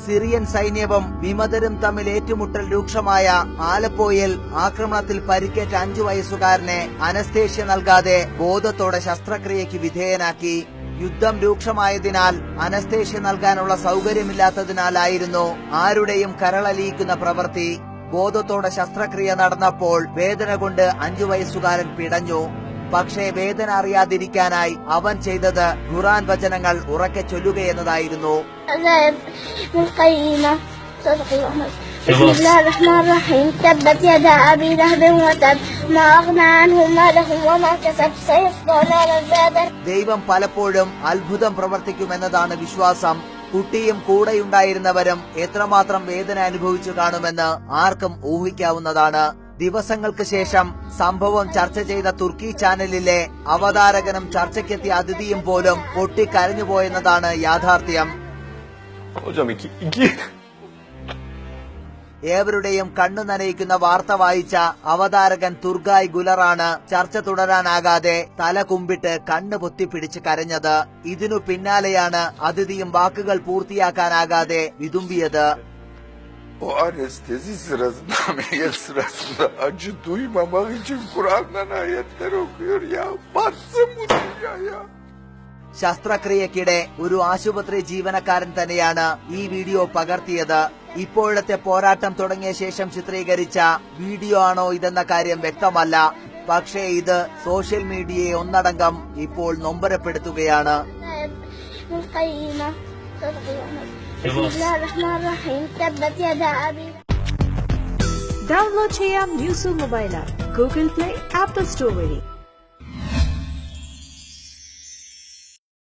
Syrian സൈന്യവും വിമതരും തമ്മിൽ ഏറ്റുമുട്ടൽ രൂക്ഷമായ ആലപ്പോയിൽ ആക്രമണത്തിൽ പരിക്കേറ്റ 5 വയസ്സുകാരനെ അനസ്തേഷ്യ നൽകാതെ ബോധത്തോടെ ശസ്ത്രക്രിയയ്ക്ക് വിധേയനാക്കി. യുദ്ധം രൂക്ഷമായതിനാൽ അനസ്തേഷ്യ നൽകാനുള്ള സൗകര്യമില്ലാത്തതിനാലായിരുന്നു ആരുടെയും കരളലിയിക്കുന്ന പ്രവൃത്തി. ബോധത്തോടെ ശസ്ത്രക്രിയ നടന്നപ്പോൾ വേദന കൊണ്ട് 5 വയസ്സുകാരൻ പിടഞ്ഞു. പക്ഷേ വേദന അറിയാതിരിക്കാനായി അവൻ ചെയ്തത് ഖുർആൻ വചനങ്ങൾ ഉറക്കെ ചൊല്ലുകയെന്നതായിരുന്നു. ദൈവം പലപ്പോഴും അത്ഭുതം പ്രവർത്തിക്കുമെന്നതാണ് വിശ്വാസം. കുട്ടിയും കൂടെയുണ്ടായിരുന്നവരും എത്രമാത്രം വേദന അനുഭവിച്ചു കാണുമെന്ന് ആർക്കും ഊഹിക്കാവുന്നതാണ്. ദിവസങ്ങൾക്ക് ശേഷം സംഭവം ചർച്ച ചെയ്ത തുർക്കി ചാനലിലെ അവതാരകനും ചർച്ചയ്ക്കെത്തിയ അതിഥിയും പോലും പൊട്ടിക്കരഞ്ഞുപോയെന്നതാണ് യാഥാർത്ഥ്യം. ഏവരുടെയും കണ്ണു നനയിക്കുന്ന വാർത്ത വായിച്ച അവതാരകൻ തുർഗായ് ഗുലറാണ് ചർച്ച തുടരാനാകാതെ തല കുമ്പിട്ട് കണ്ണ് പൊത്തിപ്പിടിച്ച് കരഞ്ഞത്. ഇതിനു പിന്നാലെയാണ് അതിഥിയും വാക്കുകൾ പൂർത്തിയാക്കാനാകാതെ വിതുമ്പിയത്. O anestezi sırasında, ameliyat sırasında acı duymamak için Kur'an'dan ayetler okuyor ya. Batsın bu dünya ya. ശസ്ത്രക്രിയക്കിടെ ഒരു ആശുപത്രി ജീവനക്കാരൻ തന്നെയാണ് ഈ വീഡിയോ പകർത്തിയത്. ഇപ്പോഴത്തെ പോരാട്ടം തുടങ്ങിയ ശേഷം ചിത്രീകരിച്ച വീഡിയോ ആണോ ഇതെന്ന കാര്യം വ്യക്തമല്ല. പക്ഷേ ഇത് സോഷ്യൽ മീഡിയയെ ഒന്നടങ്കം ഇപ്പോൾ നൊമ്പരപ്പെടുത്തുകയാണ്. ഡൗൺലോഡ് ചെയ്യാം news mobile app Google play, apple store വഴി.